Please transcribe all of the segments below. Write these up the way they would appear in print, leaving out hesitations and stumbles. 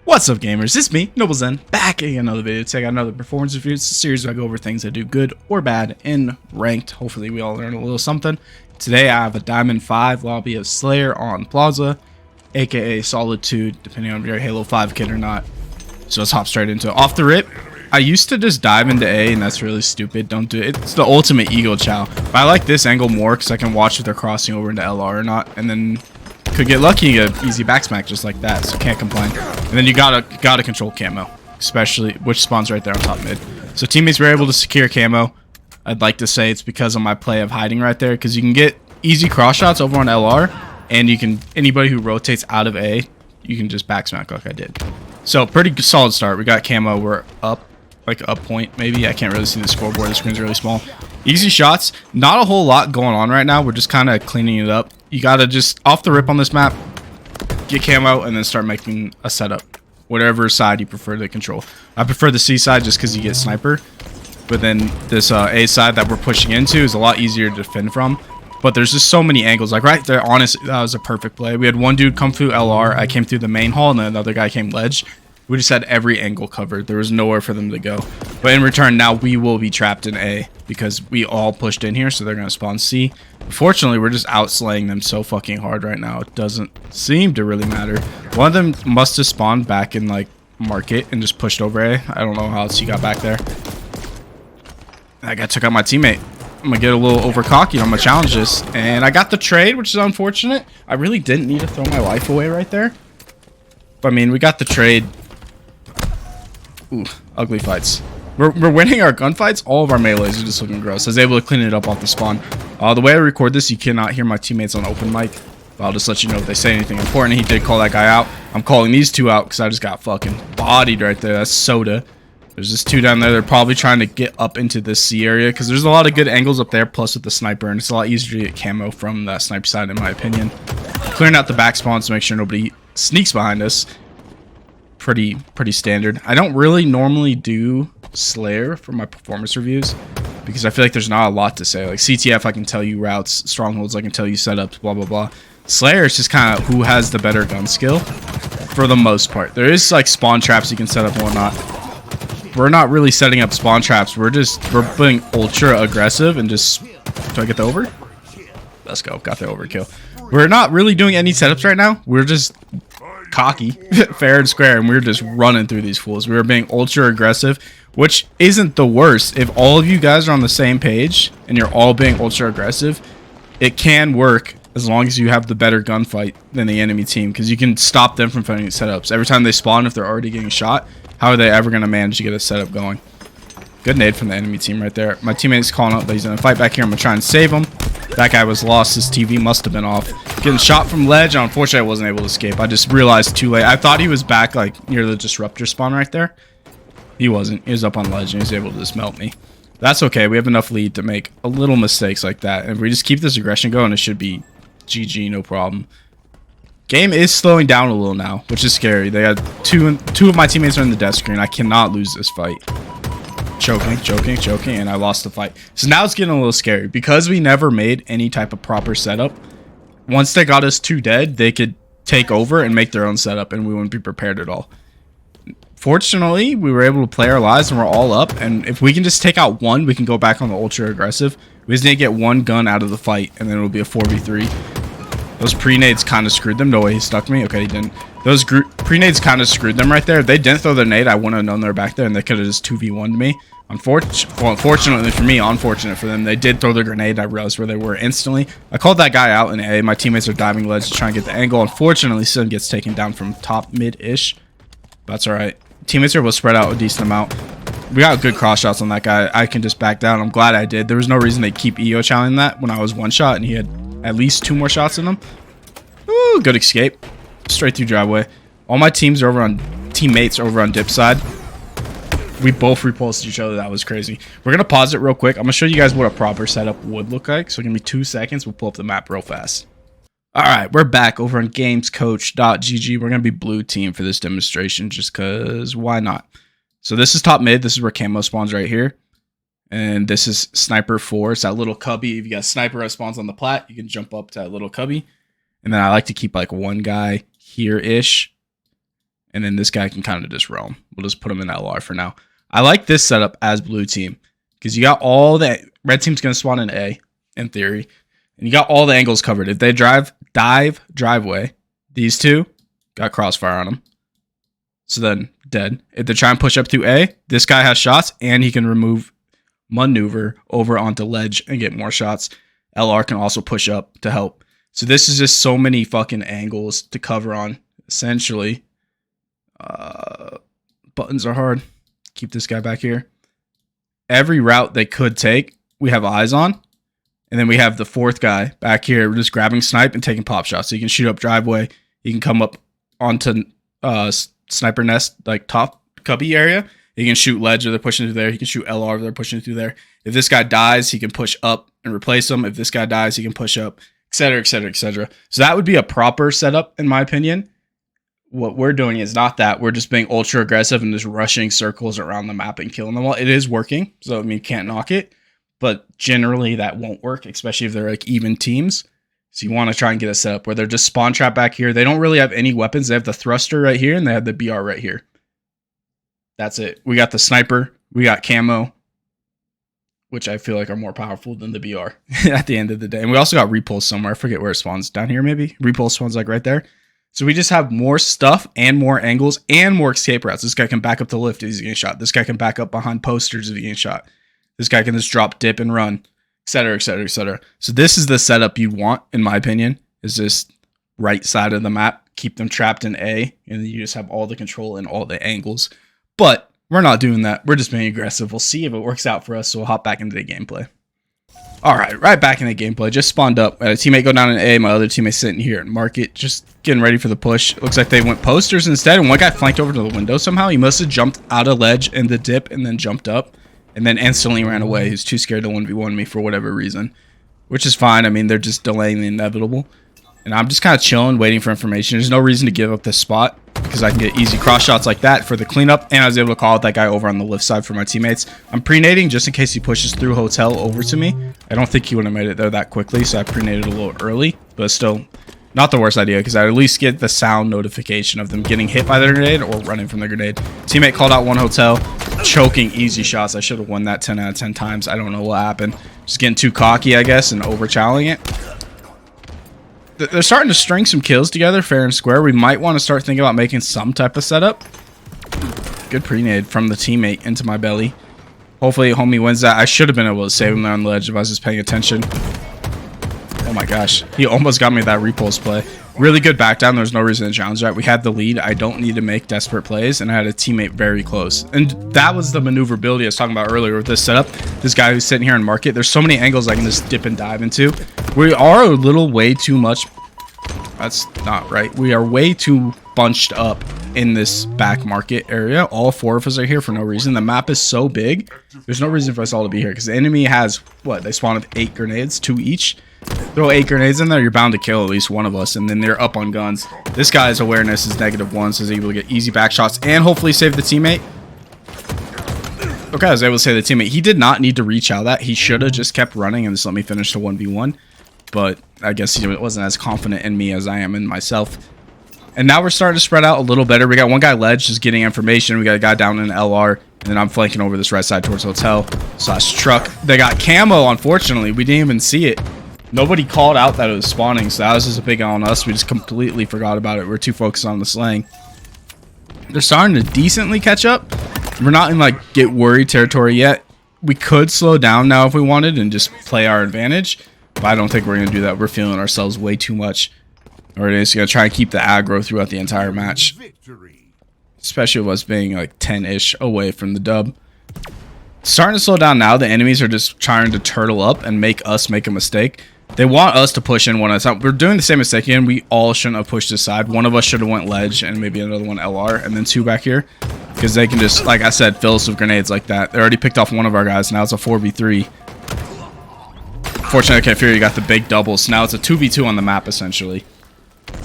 What's up, gamers? It's me, Noble Zen, back in another video to take out another performance review. It's a series where I go over things that do good or bad in ranked. Hopefully we all learn a little something. Today I have a Diamond 5 lobby of Slayer on Plaza, aka Solitude, depending on if you're a Halo 5 kid or not. So let's hop straight into it. Off the rip, I used to just dive into A, and that's really stupid. Don't do it. It's the ultimate ego chow. But I like this angle more because I can watch if they're crossing over into LR or not, and then could get lucky and get an easy back smack just like that, so can't complain. And then you gotta control camo, especially which spawns right there on top mid. So teammates were able to secure camo. I'd like to say it's because of my play of hiding right there, because you can get easy cross shots over on LR, and you can anybody who rotates out of A, you can just back smack like I did. So pretty solid start. We got camo. We're up like a point maybe. I can't really see the scoreboard. The screen's really small. Easy shots. Not a whole lot going on right now. We're just kind of cleaning it up. You gotta just off the rip on this map, get camo, and then start making a setup. Whatever side you prefer to control. I prefer the C side just because you get sniper. But then this A side that we're pushing into is a lot easier to defend from. But there's just so many angles. Like right there, honestly, that was a perfect play. We had one dude come through LR. I came through the main hall, and then another guy came ledge. We just had every angle covered. There was nowhere for them to go. But in return, now we will be trapped in A because we all pushed in here, so they're going to spawn C. Fortunately, we're just outslaying them so fucking hard right now. It doesn't seem to really matter. One of them must have spawned back in, like, market and just pushed over A. I don't know how else he got back there. That guy took out my teammate. I'm going to get a little over cocky. I'm going to challenge this. And I got the trade, which is unfortunate. I really didn't need to throw my life away right there. But, I mean, we got the trade. Ooh, ugly fights. We're winning our gunfights. All of our melees are just looking gross. I was able to clean it up off the spawn. The way I record this, you cannot hear my teammates on open mic. But I'll just let you know if they say anything important. He did call that guy out. I'm calling these two out because I just got fucking bodied right there. That's Soda. There's just two down there. They're probably trying to get up into this C area because there's a lot of good angles up there, plus with the sniper, and it's a lot easier to get camo from that sniper side, in my opinion. Clearing out the back spawns to make sure nobody sneaks behind us. Pretty standard. I don't really normally do Slayer for my performance reviews because I feel like there's not a lot to say. Like CTF, I can tell you routes, strongholds, I can tell you setups, blah blah blah. Slayer is just kind of who has the better gun skill for the most part. There is like spawn traps you can set up and whatnot. We're not really setting up spawn traps. We're being ultra aggressive and just. Do I get the over? Let's go. Got the overkill. We're not really doing any setups right now. We're just cocky, fair and square, and we're just running through these fools. We were being ultra aggressive, which isn't the worst. If all of you guys are on the same page and you're all being ultra aggressive, it can work as long as you have the better gunfight than the enemy team, because you can stop them from finding setups. Every time they spawn, if they're already getting shot, how are they ever going to manage to get a setup going? Good nade from the enemy team right there. My teammate's calling out that he's going to fight back here. I'm going to try and save him. That guy was lost. His TV must have been off. Getting shot from ledge. Unfortunately, I wasn't able to escape. I just realized too late. I thought he was back like near the disruptor spawn right there. He wasn't. He was up on ledge and he was able to just melt me. That's okay. We have enough lead to make a little mistakes like that. And if we just keep this aggression going, it should be GG, no problem. Game is slowing down a little now, which is scary. They had two of my teammates are in the death screen. I cannot lose this fight. Choking, and I lost the fight. So now it's getting a little scary because we never made any type of proper setup. Once they got us 2 dead, they could take over and make their own setup, and we wouldn't be prepared at all. Fortunately, we were able to play our lives, and we're all up. And if we can just take out one, we can go back on the ultra aggressive. We just need to get one gun out of the fight, and then it'll be a 4v3. Those pre-nades kind of screwed them. No way, he stuck me. Okay, he didn't. Those pre-nades kind of screwed them right there. If they didn't throw their nade, I wouldn't have known they were back there, and they could have just 2v1'd me. Unfortunately for me, unfortunate for them, they did throw their grenade. I realized where they were instantly. I called that guy out in A. My teammates are diving ledge to try and get the angle. Unfortunately, Sin gets taken down from top mid-ish. That's alright. Teammates are able to spread out a decent amount. We got good cross shots on that guy. I can just back down. I'm glad I did. There was no reason to keep EO challenging that when I was one shot and he had at least 2 more shots in him. Ooh, good escape. Straight through driveway. All my teammates are over on dip side. We both repulsed each other. That was crazy. We're going to pause it real quick. I'm going to show you guys what a proper setup would look like. So give me 2 seconds. We'll pull up the map real fast. All right, we're back over on gamescoach.gg. We're going to be blue team for this demonstration just because why not? So this is top mid. This is where camo spawns right here. And this is sniper 4. It's that little cubby. If you got sniper spawns on the plat, you can jump up to that little cubby. And then I like to keep like one guy here-ish. And then this guy can kind of just roam. We'll just put him in LR for now. I like this setup as blue team because you got all that. Red team's going to spawn in A in theory. And you got all the angles covered. If they dive driveway, these two got crossfire on them. So then dead. If they try and push up through A, this guy has shots and he can maneuver over onto ledge and get more shots. LR can also push up to help. So this is just so many fucking angles to cover on, essentially. Buttons are hard. Keep this guy back here. Every route they could take, we have eyes on. And then we have the fourth guy back here. We're just grabbing snipe and taking pop shots. So you can shoot up driveway. You can come up onto sniper nest, like top cubby area. You can shoot ledge or they're pushing through there. You can shoot LR if they're pushing through there. If this guy dies, he can push up and replace him. If this guy dies, he can push up, etc., etc., etc. So that would be a proper setup, in my opinion. What we're doing is not that. We're just being ultra aggressive and just rushing circles around the map and killing them all. It is working, so I mean, can't knock it. But generally, that won't work, especially if they're like even teams. So you want to try and get a setup where they're just spawn trap back here. They don't really have any weapons. They have the thruster right here, and they have the BR right here. That's it. We got the sniper. We got camo, which I feel like are more powerful than the BR at the end of the day. And we also got repulse somewhere. I forget where it spawns. Down here, maybe? Repulse spawns like right there. So we just have more stuff and more angles and more escape routes. This guy can back up the lift if he's getting shot. This guy can back up behind posters if he's getting shot. This guy can just drop, dip, and run, etc., etc., etc. So this is the setup you want, in my opinion, is just right side of the map. Keep them trapped in A, and then you just have all the control and all the angles. But we're not doing that. We're just being aggressive. We'll see if it works out for us, so we'll hop back into the gameplay. All right back in the gameplay. Just spawned up. I had a teammate go down in A. My other teammate sitting here in market, just getting ready for the push. It looks like they went posters instead, and one guy flanked over to the window somehow. He must have jumped out of ledge in the dip and then jumped up. And then instantly ran away. He was too scared to 1v1 me for whatever reason. Which is fine. I mean, they're just delaying the inevitable. And I'm just kind of chilling, waiting for information. There's no reason to give up this spot. Because I can get easy cross shots like that for the cleanup. And I was able to call out that guy over on the lift side for my teammates. I'm pre-nading just in case he pushes through hotel over to me. I don't think he would have made it there that quickly. So I pre-naded a little early. But still, not the worst idea. Because I at least get the sound notification of them getting hit by their grenade or running from the grenade. Teammate called out one hotel. Choking easy shots. I should have won that 10 out of 10 times. I don't know what happened. Just getting too cocky, I guess, and over-challenging it. They're starting to string some kills together, fair and square. We might want to start thinking about making some type of setup. Good pre-nade from the teammate into my belly. Hopefully, homie wins that. I should have been able to save him there on the ledge if I was just paying attention. Oh my gosh. He almost got me that repulse play. Really good back down. There's no reason to challenge that. We had the lead. I don't need to make desperate plays, and I had a teammate very close. And that was the maneuverability I was talking about earlier with this setup. This guy who's sitting here in market, there's so many angles I can just dip and dive into. We are a little way too much. That's not right. We are way too bunched up in this back market area. All four of us are here for no reason. The map is so big. There's no reason for us all to be here because the enemy has, what, they spawned with 8 grenades, 2 each. Throw 8 grenades in there, you're bound to kill at least one of us, and then they're up on guns. This guy's awareness is -1, so he's able to get easy back shots and hopefully save the teammate. Okay, I was able to save the teammate. He did not need to reach out that. He should have just kept running and just let me finish the 1v1. But I guess he wasn't as confident in me as I am in myself. And now we're starting to spread out a little better. We got one guy ledge just getting information. We got a guy down in LR. And then I'm flanking over this right side towards hotel / truck. They got camo, unfortunately. We didn't even see it. Nobody called out that it was spawning, so that was just a big on us. We just completely forgot about it. We're too focused on the slaying. They're starting to decently catch up. We're not in, like, get worried territory yet. We could slow down now if we wanted and just play our advantage. But I don't think we're going to do that. We're feeling ourselves way too much. We're just going to try and keep the aggro throughout the entire match. Especially with us being, like, 10-ish away from the dub. Starting to slow down now. The enemies are just trying to turtle up and make us make a mistake. They want us to push in one at a time. We're doing the same mistake again. We all shouldn't have pushed this side. One of us should have went ledge and maybe another one LR and then 2 back here. Because they can just, like I said, fill us with grenades like that. They already picked off one of our guys. Now it's a 4v3. Fortunately, okay, Fury got the big doubles. So now it's a 2v2 on the map, essentially.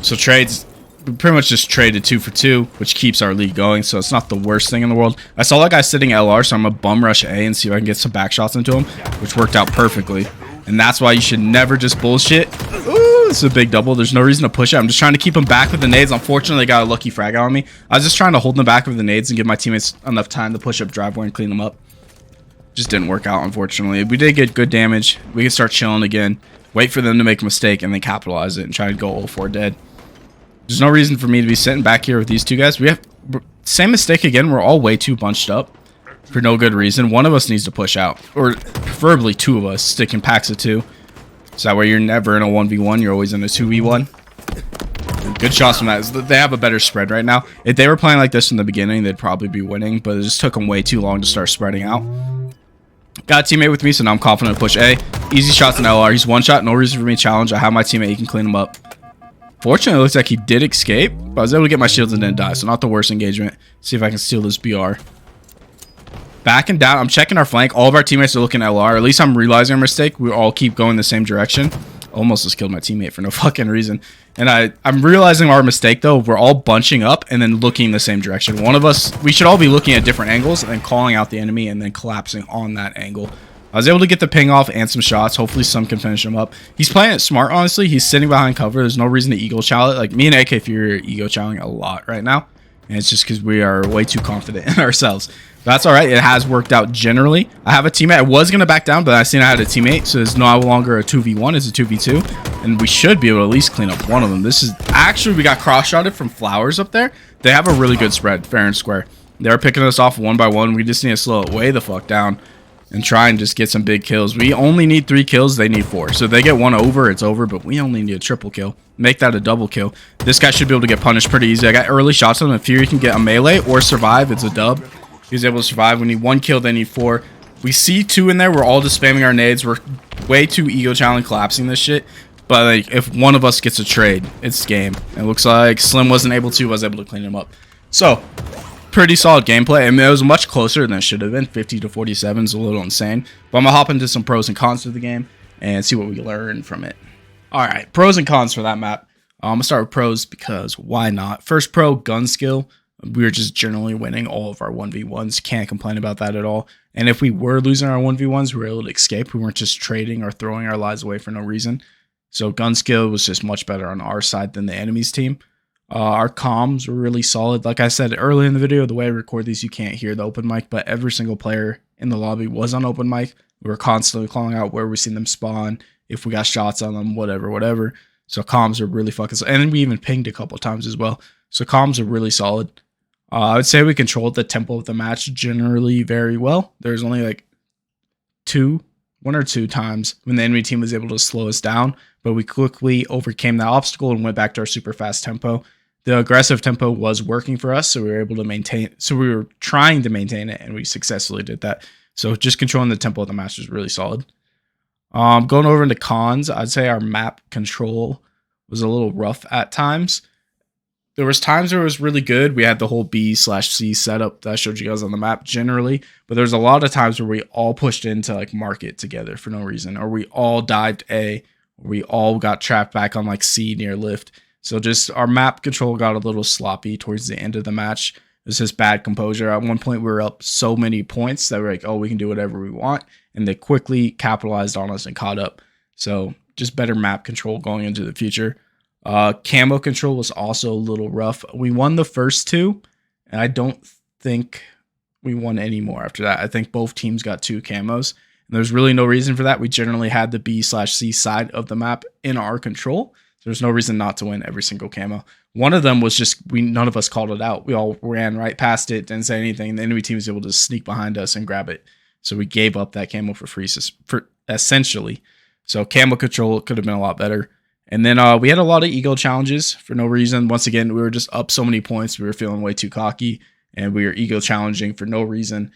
So trades, we pretty much just traded 2 for 2, which keeps our lead going. So it's not the worst thing in the world. I saw that guy sitting LR, so I'm going to bum rush A and see if I can get some back shots into him, which worked out perfectly. And that's why you should never just bullshit. Ooh, this is a big double. There's no reason to push it. I'm just trying to keep them back with the nades. Unfortunately, they got a lucky frag out on me. I was just trying to hold them back with the nades and give my teammates enough time to push up driveway and clean them up. Just didn't work out, unfortunately. We did get good damage. We can start chilling again. Wait for them to make a mistake and then capitalize it and try to go 0-4 dead. There's no reason for me to be sitting back here with these two guys. We have same mistake again. We're all way too bunched up for no good reason. One of us needs to push out, or preferably two of us sticking packs of 2. So that way you're never in a 1v1. You're always in a 2v1. Good shots from that. They have a better spread right now. If they were playing like this in the beginning, they'd probably be winning, but it just took them way too long to start spreading out. Got a teammate with me, so now I'm confident to push A. Easy shots in LR. He's one shot. No reason for me to challenge. I have my teammate. He can clean him up. Fortunately, it looks like he did escape, but I was able to get my shields and didn't die, so not the worst engagement. See if I can steal this BR. Backing down. I'm checking our flank. All of our teammates are looking at LR. At least I'm realizing our mistake. We all keep going the same direction. Almost just killed my teammate for no fucking reason. And I'm realizing our mistake, though. We're all bunching up and then looking the same direction. One of us, we should all be looking at different angles and then calling out the enemy and then collapsing on that angle. I was able to get the ping off and some shots. Hopefully some can finish him up. He's playing it smart, honestly. He's sitting behind cover. There's no reason to ego chow it. Like, me and AK Fury are ego chowing a lot right now. And it's just because we are way too confident in ourselves. But that's all right. It has worked out generally. I have a teammate. I was going to back down, but I seen I had a teammate. So it's no longer a 2v1. It's a 2v2. And we should be able to at least clean up one of them. This is actually, we got cross-shotted from Flowers up there. They have a really good spread, fair and square. They're picking us off one by one. We just need to slow it way the fuck down and try and just get some big kills. We only need 3 kills. They need 4. So if they get 1 over, it's over. But we only need a triple kill. Make that a double kill. This guy should be able to get punished pretty easy. I got early shots on him. If Fury can get a melee or survive, it's a dub. He was able to survive. We need 1 kill. They need 4. We see 2 in there. We're all just spamming our nades. We're way too ego challenge collapsing this shit. But like, if one of us gets a trade, it's game. It looks like Slim wasn't able to. I was able to clean him up. So pretty solid gameplay. I mean, it was much closer than it should have been. 50 to 47 is a little insane. But I'm going to hop into some pros and cons of the game and see what we learn from it. All right, pros and cons for that map. I'm going to start with pros because why not? First pro, gun skill. We were just generally winning all of our 1v1s. Can't complain about that at all. And if we were losing our 1v1s, we were able to escape. We weren't just trading or throwing our lives away for no reason. So gun skill was just much better on our side than the enemy's team. Our comms were really solid. Like I said earlier in the video, the way I record these, you can't hear the open mic, but every single player in the lobby was on open mic. We were constantly calling out where we seen them spawn, if we got shots on them, whatever. So comms are really fucking solid. And then we even pinged a couple times as well. So comms are really solid. I would say we controlled the tempo of the match generally very well. There's only like 1 or 2 times when the enemy team was able to slow us down, but we quickly overcame that obstacle and went back to our super fast tempo. The aggressive tempo was working for us, so we were able to maintain. So we were trying to maintain it, and we successfully did that. So just controlling the tempo of the match was really solid. Going over into cons, I'd say our map control was a little rough at times. There was times where it was really good. We had the whole B/C setup that I showed you guys on the map generally, but there's a lot of times where we all pushed into like market together for no reason, or we all dived A, or we all got trapped back on like C near lift. So just our map control got a little sloppy towards the end of the match. It was just bad composure. At one point, we were up so many points that we're like, oh, we can do whatever we want. And they quickly capitalized on us and caught up. So just better map control going into the future. Camo control was also a little rough. We won the first 2, and I don't think we won any more after that. I think both teams got 2 camos, and there's really no reason for that. We generally had the B/C side of the map in our control. There's no reason not to win every single camo. One of them was just none of us called it out. We all ran right past it, didn't say anything. The enemy team was able to sneak behind us and grab it. So we gave up that camo for free, essentially. So camo control could have been a lot better. And then we had a lot of ego challenges for no reason. Once again, we were just up so many points. We were feeling way too cocky, and we were ego challenging for no reason.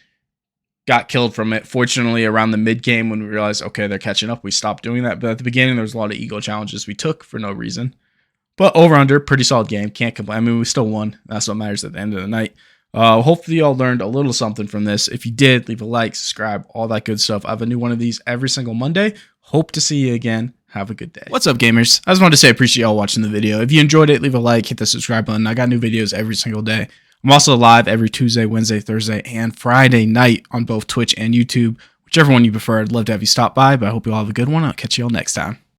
Got killed from it. Fortunately, around the mid game when we realized, okay, they're catching up, we stopped doing that. But at the beginning, there was a lot of ego challenges we took for no reason. But over under, pretty solid game. Can't complain. I mean, we still won. That's what matters at the end of the night. Hopefully y'all learned a little something from this. If you did, leave a like, subscribe, all that good stuff. I have a new one of these every single Monday. Hope to see you again. Have a good day. What's up, gamers? I just wanted to say I appreciate y'all watching the video. If you enjoyed it, leave a like, hit the subscribe button. I got new videos every single day. I'm also live every Tuesday, Wednesday, Thursday, and Friday night on both Twitch and YouTube. Whichever one you prefer, I'd love to have you stop by, but I hope you all have a good one. I'll catch you all next time.